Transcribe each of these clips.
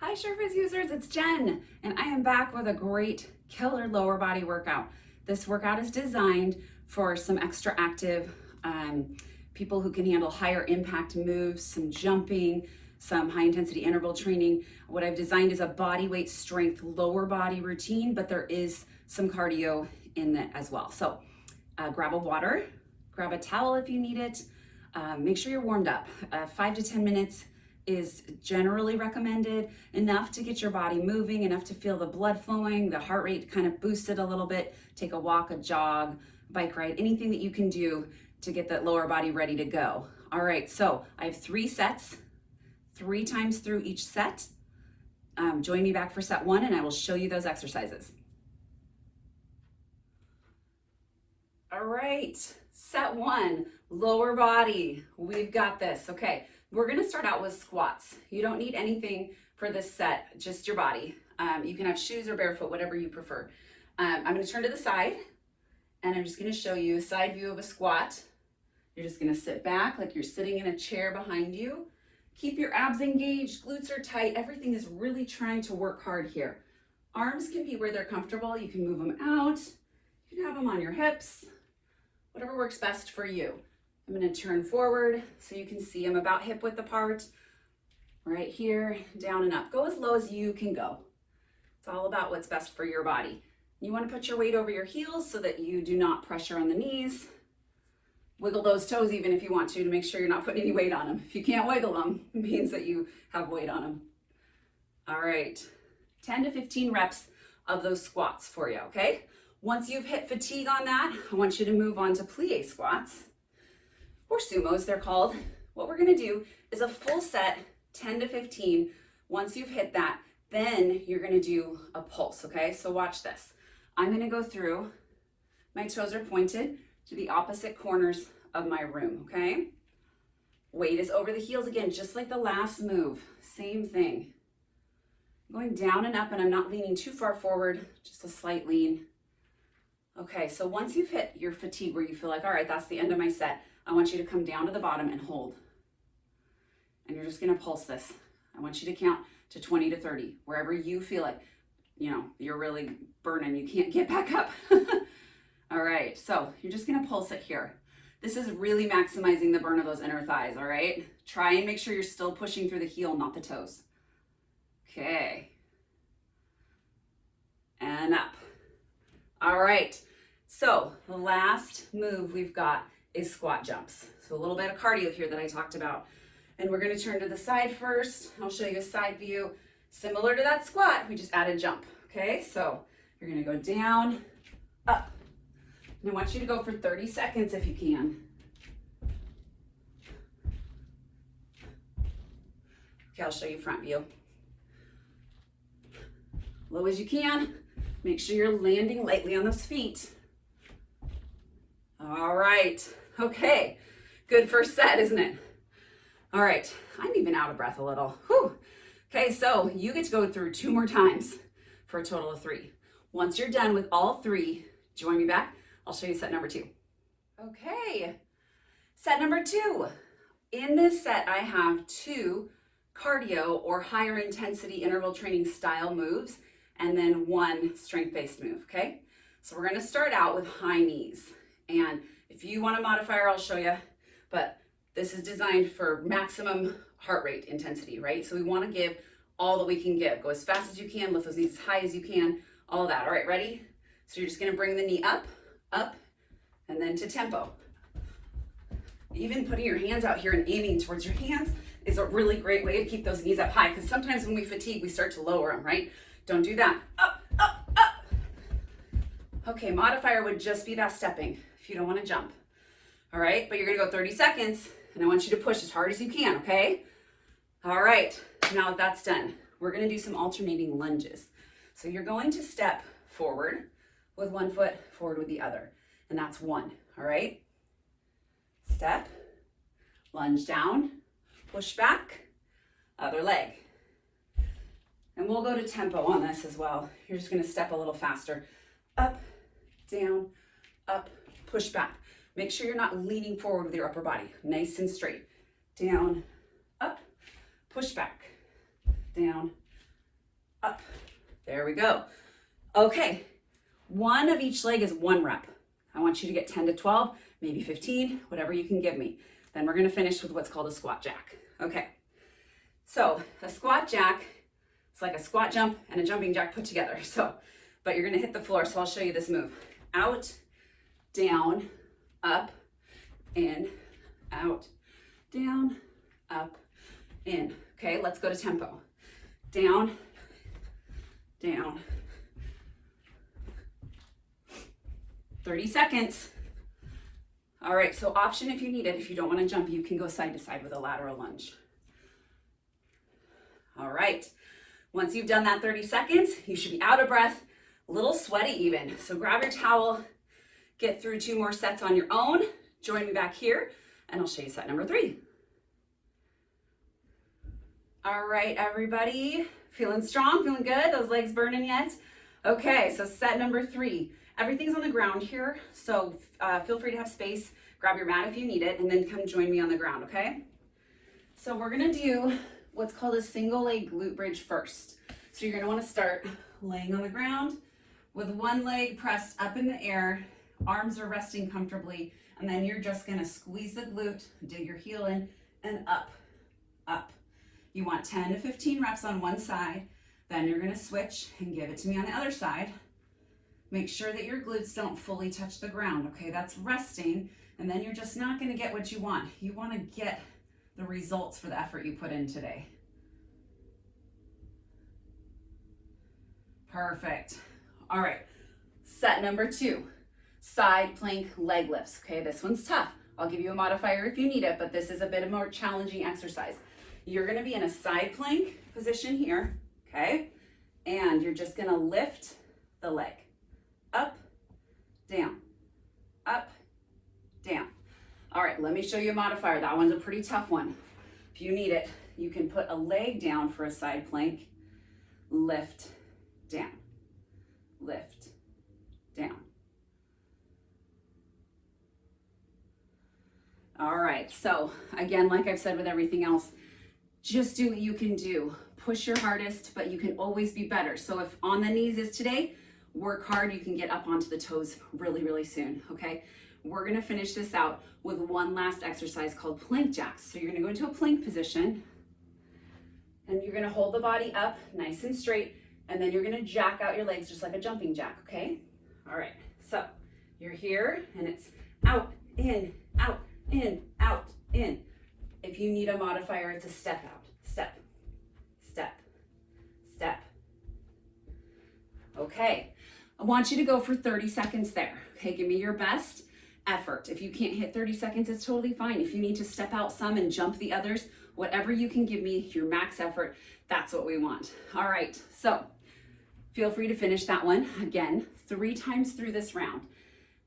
Hi SureFiz users, it's Jen, and I am back with a great killer lower body workout. This workout is designed for some extra active people who can handle higher impact moves, some jumping, some high intensity interval training. What I've designed is a body weight strength lower body routine, but there is some cardio in it as well. So grab a water, grab a towel if you need it. Make sure you're warmed up. 5 to 10 minutes is generally recommended, enough to get your body moving, enough to feel the blood flowing, the heart rate kind of boosted a little bit. Take a walk, a jog, bike ride, anything that you can do to get that lower body ready to go. All right, so I have 3 sets, 3 times through each set. Join me back for set 1 and I will show you those exercises. All right, set 1, lower body. We've got this. Okay, we're gonna start out with squats. You don't need anything for this set, just your body. You can have shoes or barefoot, whatever you prefer. I'm gonna turn to the side and I'm just gonna show you a side view of a squat. You're just gonna sit back like you're sitting in a chair behind you. Keep your abs engaged, glutes are tight. Everything is really trying to work hard here. Arms can be where they're comfortable. You can move them out. You can have them on your hips. Whatever works best for you. I'm gonna turn forward so you can see I'm about hip width apart. Right here, down and up. Go as low as you can go. It's all about what's best for your body. You wanna put your weight over your heels so that you do not pressure on the knees. Wiggle those toes even if you want to make sure you're not putting any weight on them. If you can't wiggle them, it means that you have weight on them. All right, 10 to 15 reps of those squats for you, okay? Once you've hit fatigue on that, I want you to move on to plie squats, or sumos they're called. What we're gonna do is a full set, 10 to 15. Once you've hit that, then you're gonna do a pulse, okay? So watch this. I'm gonna go through, my toes are pointed to the opposite corners of my room, okay? Weight is over the heels again, just like the last move. Same thing. Going down and up, and I'm not leaning too far forward, just a slight lean. Okay, so once you've hit your fatigue where you feel like, all right, that's the end of my set, I want you to come down to the bottom and hold. And you're just gonna pulse this. I want you to count to 20 to 30, wherever you feel like, you're really burning, you can't get back up. All right, so you're just gonna pulse it here. This is really maximizing the burn of those inner thighs, all right? Try and make sure you're still pushing through the heel, not the toes. Okay. And up. All right, so the last move we've got is squat jumps. So a little bit of cardio here that I talked about. And we're gonna turn to the side first. I'll show you a side view. Similar to that squat, we just added jump, okay? So you're gonna go down, up. And I want you to go for 30 seconds if you can. Okay, I'll show you front view. Low as you can. Make sure you're landing lightly on those feet. All right, okay. Good first set, isn't it? All right, I'm even out of breath a little. Whew. Okay, so you get to go through 2 more times for a total of 3. Once you're done with all 3, join me back. I'll show you set number 2. Okay, set number 2. In this set, I have 2 cardio or higher intensity interval training style moves, and then 1 strength-based move, okay? So we're gonna start out with high knees. And if you want a modifier, I'll show you, but this is designed for maximum heart rate intensity, right? So we wanna give all that we can give. Go as fast as you can, lift those knees as high as you can, all of that. All right, ready? So you're just gonna bring the knee up, and then to tempo. Even putting your hands out here and aiming towards your hands is a really great way to keep those knees up high, because sometimes when we fatigue, we start to lower them, right? Don't do that. Up, up, up. Okay, modifier would just be that stepping if you don't want to jump. All right, but you're gonna go 30 seconds and I want you to push as hard as you can, okay? All right, now that that's done, we're gonna do some alternating lunges. So you're going to step forward with one foot, forward with the other, and that's 1, all right? Step, lunge down, push back, other leg. And we'll go to tempo on this as well. You're just gonna step a little faster. Up, down, up, push back. Make sure you're not leaning forward with your upper body. Nice and straight. Down, up, push back. Down, up. There we go. Okay, one of each leg is 1 rep. I want you to get 10 to 12, maybe 15, whatever you can give me. Then we're gonna finish with what's called a squat jack. Okay, so a squat jack, it's like a squat jump and a jumping jack put together. But you're gonna hit the floor, so I'll show you this move. Out, down, up, in, out, down, up, in. Okay, let's go to tempo. Down, down. 30 seconds. All right, so option if you need it. If you don't want to jump, you can go side to side with a lateral lunge. All right, once you've done that 30 seconds, you should be out of breath, a little sweaty even. So grab your towel, get through 2 more sets on your own. Join me back here, and I'll show you set number 3. All right, everybody, feeling strong, feeling good? Those legs burning yet? Okay, so set number 3. Everything's on the ground here, so feel free to have space. Grab your mat if you need it, and then come join me on the ground, okay? So we're gonna do what's called a single leg glute bridge first. So you're gonna wanna start laying on the ground with one leg pressed up in the air, arms are resting comfortably, and then you're just gonna squeeze the glute, dig your heel in, and up, up. You want 10 to 15 reps on one side, then you're gonna switch and give it to me on the other side. Make sure that your glutes don't fully touch the ground, okay? That's resting, and then you're just not gonna get what you want. You wanna get the results for the effort you put in today. Perfect. All right, set number 2, side plank leg lifts, okay? This one's tough. I'll give you a modifier if you need it, but this is a bit of a more challenging exercise. You're gonna be in a side plank position here, okay? And you're just gonna lift the leg. Up, down, up, down. All right, let me show you a modifier. That one's a pretty tough one. If you need it, you can put a leg down for a side plank, lift, down, lift, down. All right, so again, like I've said with everything else, just do what you can do. Push your hardest, but you can always be better. So if on the knees is today, work hard, you can get up onto the toes really, really soon, okay? We're gonna finish this out with one last exercise called plank jacks. So you're gonna go into a plank position, and you're gonna hold the body up nice and straight, and then you're gonna jack out your legs just like a jumping jack, okay? All right, so you're here, and it's out, in, out, in, out, in. If you need a modifier, it's a step out. Step, step, step. Okay, I want you to go for 30 seconds there. Okay, give me your best effort. If you can't hit 30 seconds, it's totally fine. If you need to step out some and jump the others, whatever you can give me, your max effort, that's what we want. All right, so feel free to finish that one again 3 times through this round.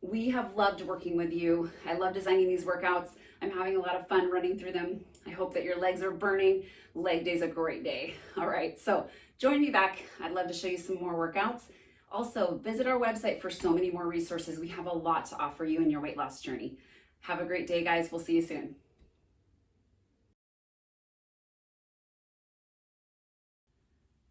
We have loved working with you. I love designing these workouts. I'm having a lot of fun running through them. I hope that your legs are burning. Leg day's a great day. All right, so join me back. I'd love to show you some more workouts. Also, visit our website for so many more resources. We have a lot to offer you in your weight loss journey. Have a great day, guys. We'll see you soon.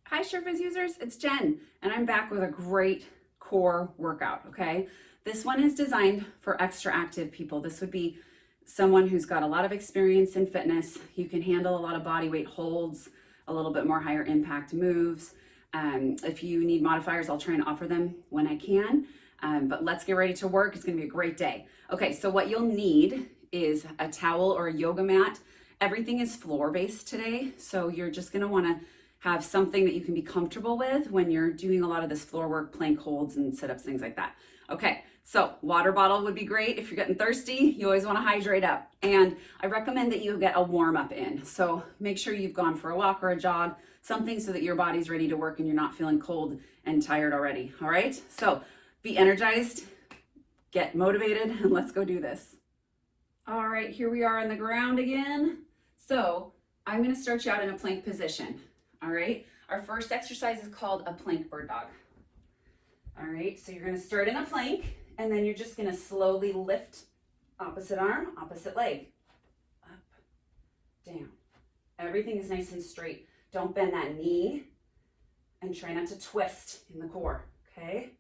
Hi, SureFiz users. It's Jen, and I'm back with a great core workout, okay? This one is designed for extra active people. This would be someone who's got a lot of experience in fitness. You can handle a lot of body weight holds, a little bit more higher impact moves. If you need modifiers, I'll try and offer them when I can. But let's get ready to work. It's gonna be a great day. Okay, so what you'll need is a towel or a yoga mat. Everything is floor-based today, so you're just gonna wanna have something that you can be comfortable with when you're doing a lot of this floor work, plank holds and sit-ups, things like that. Okay, so water bottle would be great. If you're getting thirsty, you always wanna hydrate up. And I recommend that you get a warm up in. So make sure you've gone for a walk or a jog, something so that your body's ready to work and you're not feeling cold and tired already, all right? So be energized, get motivated, and let's go do this. All right, here we are on the ground again. So I'm gonna start you out in a plank position, all right? Our first exercise is called a plank bird dog. All right, so you're gonna start in a plank, and then you're just gonna slowly lift opposite arm, opposite leg, up, down. Everything is nice and straight. Don't bend that knee. And try not to twist in the core, okay?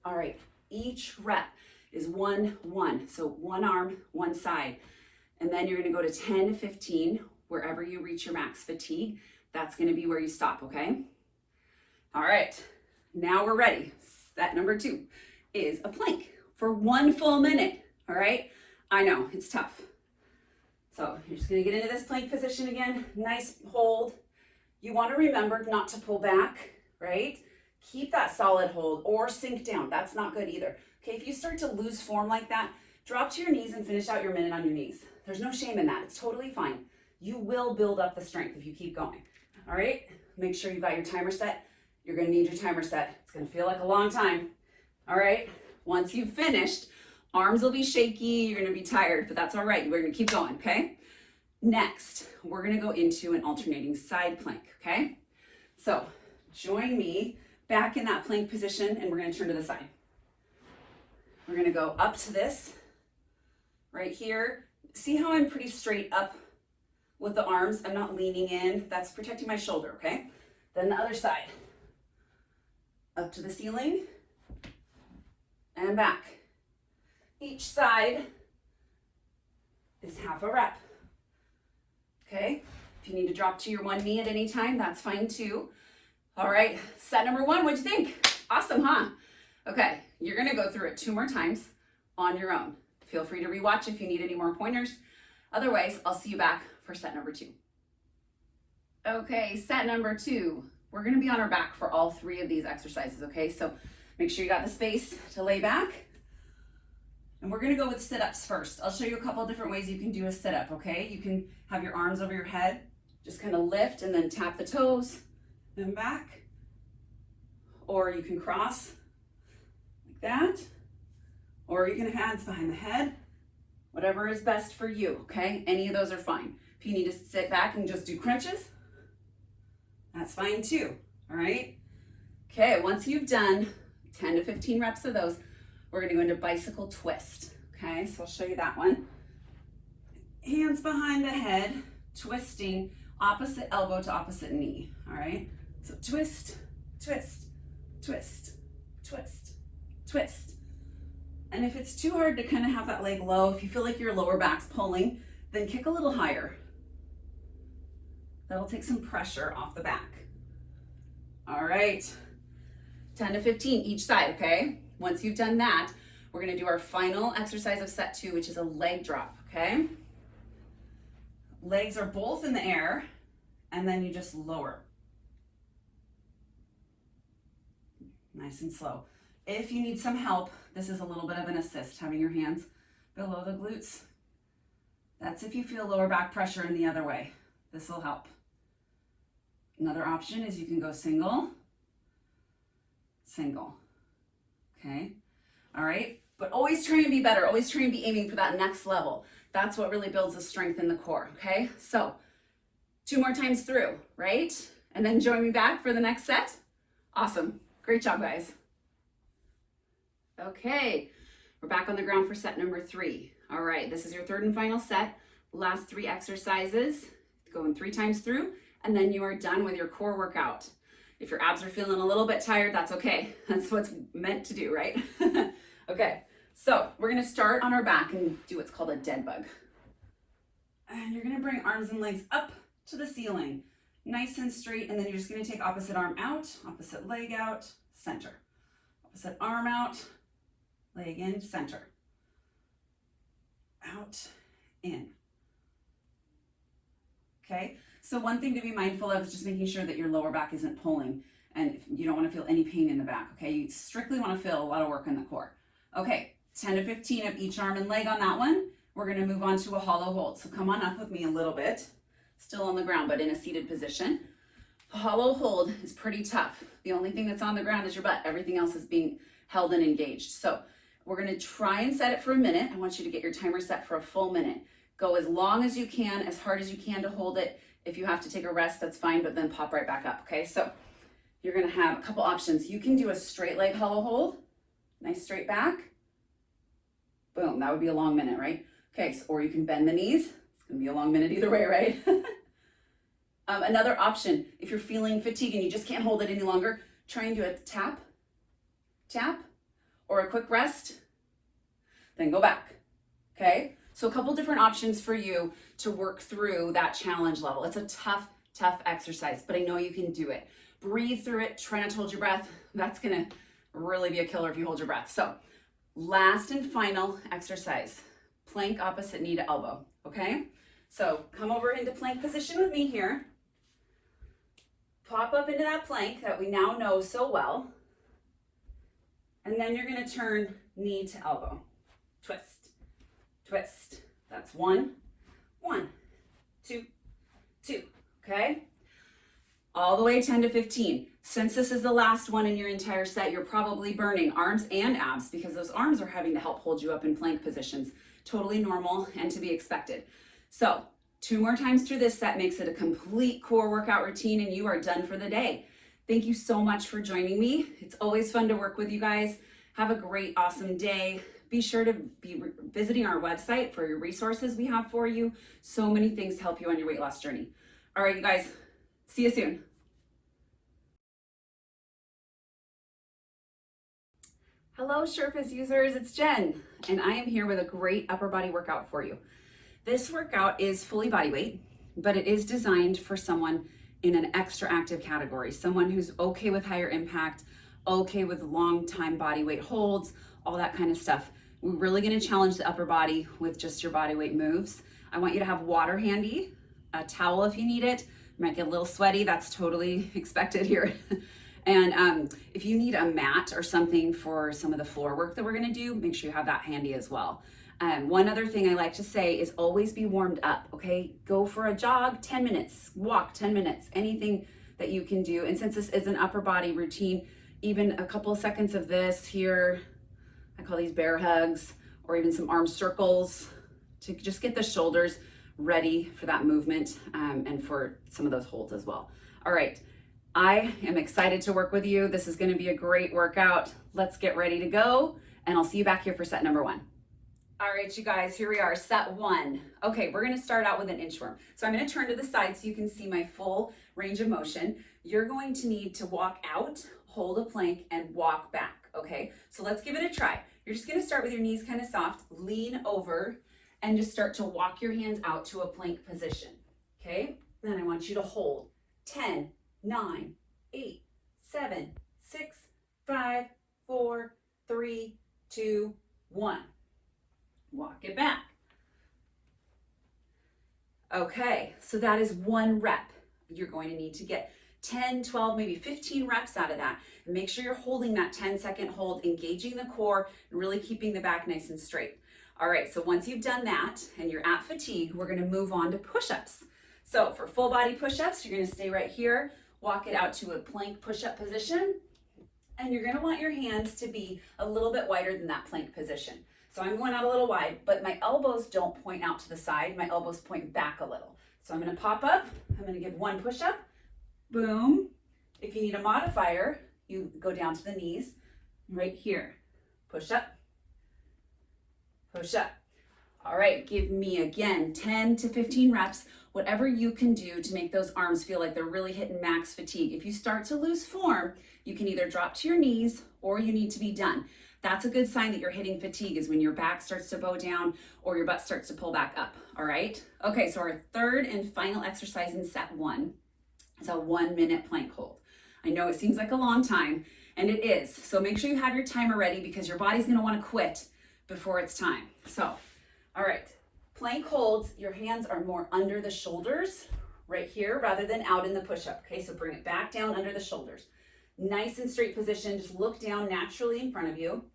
All right, each rep is 1-1. So one arm, one side. And then you're gonna go to 10 to 15, wherever you reach your max fatigue. That's gonna be where you stop, okay? All right, now we're ready. Set number 2 is a plank for 1 full minute, all right? I know, it's tough. So you're just gonna get into this plank position again. Nice hold. You wanna remember not to pull back, right? Keep that solid hold or sink down. That's not good either. Okay, if you start to lose form like that, drop to your knees and finish out your minute on your knees. There's no shame in that. It's totally fine. You will build up the strength if you keep going. All right, make sure you got your timer set. You're gonna need your timer set. It's gonna feel like a long time. All right, once you've finished, arms will be shaky, you're gonna be tired, but that's all right. We're gonna keep going, okay? Next, we're gonna go into an alternating side plank, okay? So join me back in that plank position and we're gonna turn to the side. We're gonna go up to this, right here. See how I'm pretty straight up with the arms? I'm not leaning in. That's protecting my shoulder, okay? Then the other side. Up to the ceiling and back. Each side is half a rep, okay? If you need to drop to your one knee at any time, that's fine too. All right, set number 1, what'd you think? Awesome, huh? Okay, you're gonna go through it 2 more times on your own. Feel free to rewatch if you need any more pointers. Otherwise, I'll see you back for set number 2. Okay, set number 2. We're gonna be on our back for all 3 of these exercises, okay? So make sure you got the space to lay back. And we're gonna go with sit-ups first. I'll show you a couple of different ways you can do a sit-up, okay? You can have your arms over your head, just kind of lift and then tap the toes, then back. Or you can cross like that. Or you can have hands behind the head. Whatever is best for you, okay? Any of those are fine. If you need to sit back and just do crunches, that's fine too, all right? Okay, once you've done 10 to 15 reps of those, we're gonna go into bicycle twist, okay? So I'll show you that one. Hands behind the head, twisting opposite elbow to opposite knee, all right? So twist, twist, twist, twist, twist. And if it's too hard to kind of have that leg low, if you feel like your lower back's pulling, then kick a little higher. That'll take some pressure off the back. All right, 10 to 15 each side, okay? Once you've done that, we're gonna do our final exercise of set 2, which is a leg drop, okay? Legs are both in the air, and then you just lower. Nice and slow. If you need some help, this is a little bit of an assist, having your hands below the glutes. That's if you feel lower back pressure in the other way. This will help. Another option is you can go single, single, okay? All right, but always try and be better. Always try and be aiming for that next level. That's what really builds the strength in the core, okay? So 2 more times through, right? And then join me back for the next set. Awesome, great job, guys. Okay, we're back on the ground for set number 3. All right, this is your 3rd and final set. Last 3 exercises, going 3 times through, and then you are done with your core workout. If your abs are feeling a little bit tired, that's okay. That's what's meant to do, right? Okay, so we're gonna start on our back and do what's called a dead bug. And you're gonna bring arms and legs up to the ceiling, nice and straight, and then you're just gonna take opposite arm out, opposite leg out, center. Opposite arm out, leg in, center. Out, in. Okay, so one thing to be mindful of is just making sure that your lower back isn't pulling and you don't want to feel any pain in the back, okay? You strictly want to feel a lot of work in the core. Okay, 10 to 15 of each arm and leg on that one. We're going to move on to a hollow hold. So come on up with me a little bit, still on the ground, but in a seated position. A hollow hold is pretty tough. The only thing that's on the ground is your butt. Everything else is being held and engaged. So we're going to try and set it for a minute. I want you to get your timer set for a full minute. Go as long as you can, as hard as you can to hold it. If you have to take a rest, that's fine, but then pop right back up, okay? So you're gonna have a couple options. You can do a straight leg hollow hold, nice straight back. Boom, that would be a long minute, right? Okay, so, or you can bend the knees. It's gonna be a long minute either way, right? Another option, if you're feeling fatigue and you just can't hold it any longer, try and do a tap, tap, or a quick rest, then go back, okay? So a couple different options for you to work through that challenge level. It's a tough, tough exercise, but I know you can do it. Breathe through it, try not to hold your breath. That's gonna really be a killer if you hold your breath. So last and final exercise, plank opposite knee to elbow, okay? So come over into plank position with me here. Pop up into that plank that we now know so well. And then you're gonna turn knee to elbow. Twist, twist. That's 1, 1, 2, 2, okay? All the way 10 to 15. Since this is the last one in your entire set, you're probably burning arms and abs because those arms are having to help hold you up in plank positions. Totally normal and to be expected. So 2 more times through this set makes it a complete core workout routine and you are done for the day. Thank you so much for joining me. It's always fun to work with you guys. Have a great, awesome day. Be sure to be visiting our website for your resources we have for you. So many things to help you on your weight loss journey. All right, you guys, see you soon. Hello, SureFiz users, it's Jen, and I am here with a great upper body workout for you. This workout is fully body weight, but it is designed for someone in an extra active category, someone who's okay with higher impact, okay with long time body weight holds, all that kind of stuff. We're really gonna challenge the upper body with just your body weight moves. I want you to have water handy, a towel if you need it. You might get a little sweaty, that's totally expected here. And if you need a mat or something for some of the floor work that we're gonna do, make sure you have that handy as well. One other thing I like to say is always be warmed up, okay? Go for a jog, 10 minutes, walk 10 minutes, anything that you can do. And since this is an upper body routine, even a couple of seconds of this here, I call these bear hugs, or even some arm circles to just get the shoulders ready for that movement and for some of those holds as well. All right. I am excited to work with you. This is going to be a great workout. Let's get ready to go, and I'll see you back here for set number 1. All right, you guys, here we are, set 1. Okay, we're going to start out with an inchworm. So I'm going to turn to the side so you can see my full range of motion. You're going to need to walk out, hold a plank, and walk back, okay? So let's give it a try. You're just going to start with your knees kind of soft, lean over, and just start to walk your hands out to a plank position, okay? Then I want you to hold 10, 9, 8, 7, 6, 5, 4, 3, 2, 1. Walk it back. Okay, so that is 1 rep. You're going to need to get 10, 12, maybe 15 reps out of that. And make sure you're holding that 10-second hold, engaging the core, and really keeping the back nice and straight. All right, so once you've done that and you're at fatigue, we're gonna move on to push-ups. So for full body push-ups, you're gonna stay right here, walk it out to a plank push-up position, and you're gonna want your hands to be a little bit wider than that plank position. So I'm going out a little wide, but my elbows don't point out to the side, my elbows point back a little. So I'm gonna pop up, I'm gonna give 1 push-up, boom. If you need a modifier, you go down to the knees, right here. Push up, push up. All right, give me again 10 to 15 reps, whatever you can do to make those arms feel like they're really hitting max fatigue. If you start to lose form, you can either drop to your knees or you need to be done. That's a good sign that you're hitting fatigue, is when your back starts to bow down or your butt starts to pull back up, all right? Okay, so our third and final exercise in set 1 is a 1-minute plank hold. I know it seems like a long time, and it is. So make sure you have your timer ready because your body's gonna wanna quit before it's time. So, all right, plank holds, your hands are more under the shoulders right here rather than out in the push-up, okay? So bring it back down under the shoulders. Nice and straight position, just look down naturally in front of you.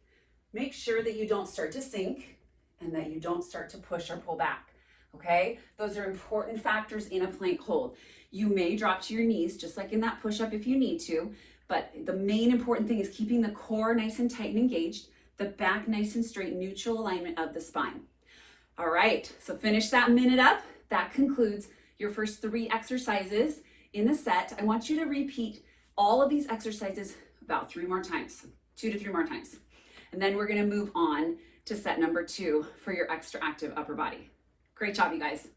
Make sure that you don't start to sink and that you don't start to push or pull back, okay? Those are important factors in a plank hold. You may drop to your knees, just like in that push-up if you need to, but the main important thing is keeping the core nice and tight and engaged, the back nice and straight, neutral alignment of the spine. All right, so finish that minute up. That concludes your first 3 exercises in the set. I want you to repeat all of these exercises about 3 more times, 2 to 3 more times. And then we're gonna move on to set number 2 for your extra active upper body. Great job, you guys.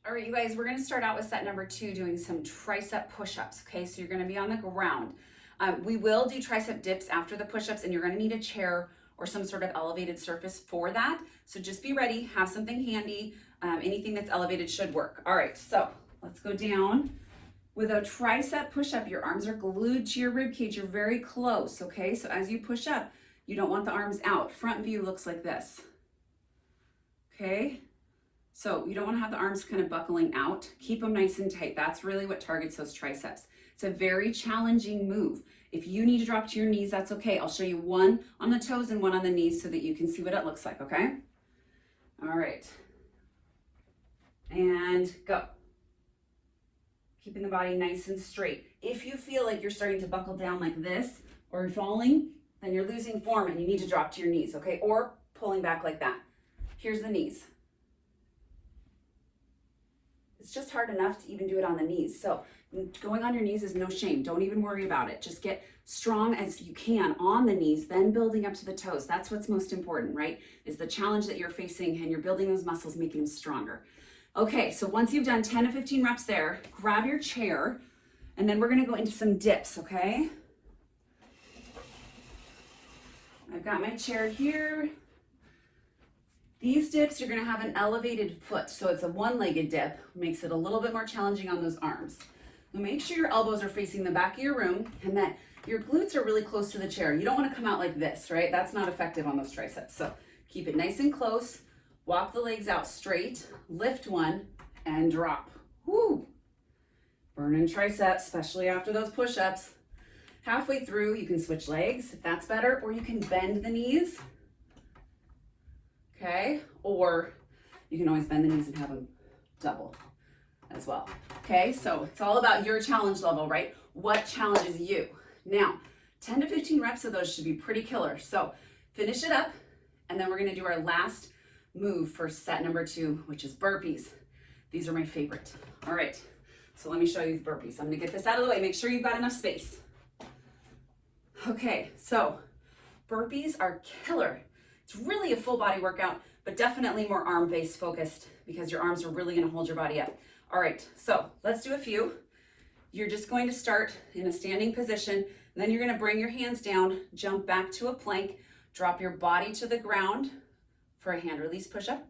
All right, you guys, we're gonna start out with set number 2, doing some tricep push-ups, okay? So you're gonna be on the ground. We will do tricep dips after the push-ups, and you're gonna need a chair or some sort of elevated surface for that. So just be ready, have something handy. Anything that's elevated should work. All right, so let's go down. With a tricep push-up, your arms are glued to your rib cage. You're very close, okay? So as you push up, you don't want the arms out. Front view looks like this, okay? So you don't want to have the arms kind of buckling out. Keep them nice and tight. That's really what targets those triceps. It's a very challenging move. If you need to drop to your knees, that's okay. I'll show you one on the toes and one on the knees so that you can see what it looks like, okay? All right. And go. Keeping the body nice and straight. If you feel like you're starting to buckle down like this or you're falling, then you're losing form and you need to drop to your knees, okay? Or pulling back like that. Here's the knees. It's just hard enough to even do it on the knees. So going on your knees is no shame. Don't even worry about it. Just get strong as you can on the knees, then building up to the toes. That's what's most important, right? Is the challenge that you're facing and you're building those muscles, making them stronger. Okay, so once you've done 10 to 15 reps there, grab your chair, and then we're gonna go into some dips, okay? I've got my chair here. These dips, you're gonna have an elevated foot, so it's a one-legged dip, makes it a little bit more challenging on those arms. Now make sure your elbows are facing the back of your room and that your glutes are really close to the chair. You don't wanna come out like this, right? That's not effective on those triceps. So keep it nice and close, walk the legs out straight, lift one, and drop. Woo! Burning triceps, especially after those push-ups. Halfway through, you can switch legs if that's better, or you can bend the knees. Okay, or you can always bend the knees and have them double as well. Okay, so it's all about your challenge level, right? What challenges you? Now, 10 to 15 reps of those should be pretty killer. So finish it up, and then we're gonna do our last move for set number 2, which is burpees. These are my favorite. All right, so let me show you the burpees. I'm gonna get this out of the way. Make sure you've got enough space. Okay, so burpees are killer. It's really a full body workout, but definitely more arm-based focused because your arms are really gonna hold your body up. All right, so let's do a few. You're just going to start in a standing position, and then you're gonna bring your hands down, jump back to a plank, drop your body to the ground for a hand release push-up,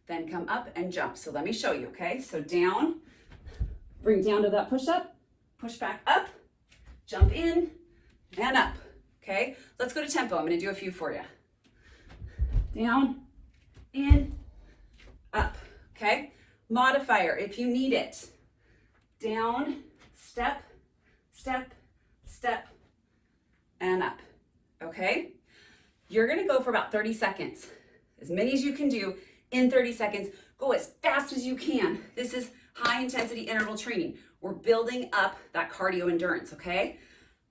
then come up and jump. So let me show you, okay? So down, bring down to that push-up, push back up, jump in, and up, okay? Let's go to tempo. I'm gonna do a few for you. Down, in, up, okay? Modifier, if you need it. Down, step, step, step, and up, okay? You're gonna go for about 30 seconds. As many as you can do in 30 seconds. Go as fast as you can. This is high intensity interval training. We're building up that cardio endurance, okay?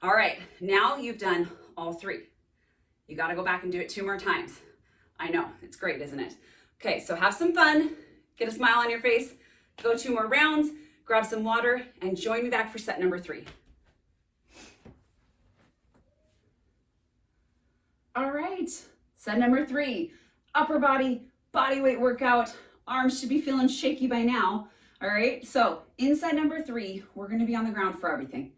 All right, now you've done all 3. You gotta go back and do it 2 more times. I know, it's great, isn't it? Okay, so have some fun, get a smile on your face, go 2 more rounds, grab some water, and join me back for set number 3. All right, set number 3, upper body, body weight workout. Arms should be feeling shaky by now. All right, so in set number 3, we're gonna be on the ground for everything.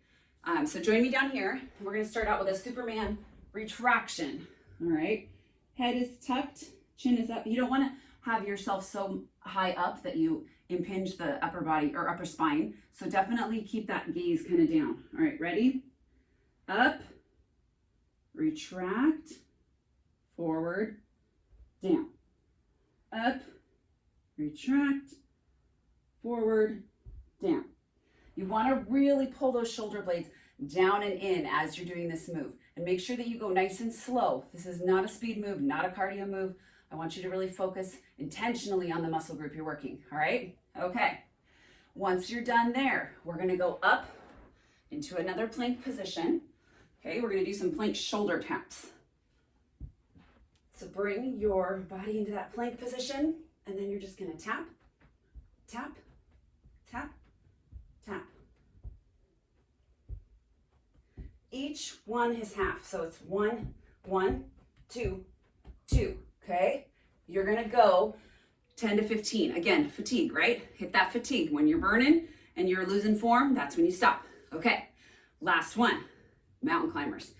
So join me down here. We're gonna start out with a Superman retraction, all right? Head is tucked, chin is up. You don't wanna have yourself so high up that you impinge the upper body or upper spine. So definitely keep that gaze kind of down. All right, ready? Up, retract, forward, down. Up, retract, forward, down. You wanna really pull those shoulder blades down and in as you're doing this move. And make sure that you go nice and slow. This is not a speed move, not a cardio move. I want you to really focus intentionally on the muscle group you're working, all right? Okay, once you're done there, we're gonna go up into another plank position. Okay, we're gonna do some plank shoulder taps. So bring your body into that plank position, and then you're just gonna tap, tap, tap, tap. Each one is half, so it's 1, 1, 2, 2, okay? You're gonna go 10 to 15. Again, fatigue, right? Hit that fatigue. When you're burning and you're losing form, that's when you stop. Okay, last one, mountain climbers.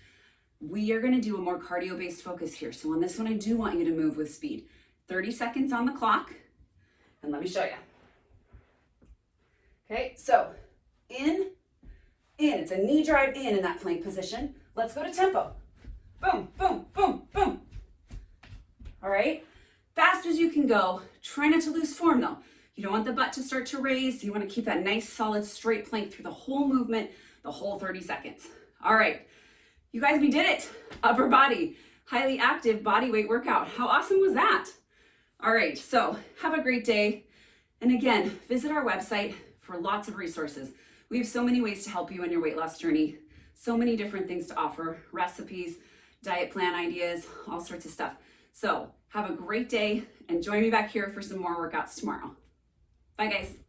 We are gonna do a more cardio-based focus here. So on this one, I do want you to move with speed. 30 seconds on the clock, and let me show you. Okay, so in, it's a knee drive in that plank position. Let's go to tempo. Boom, boom, boom, boom. All right, fast as you can go. Try not to lose form though. You don't want the butt to start to raise. You want to keep that nice, solid, straight plank through the whole movement, the whole 30 seconds. All right, you guys, we did it. Upper body, highly active body weight workout. How awesome was that? All right, so have a great day. And again, visit our website for lots of resources. We have so many ways to help you on your weight loss journey. So many different things to offer, recipes, diet plan ideas, all sorts of stuff. So have a great day and join me back here for some more workouts tomorrow. Bye guys.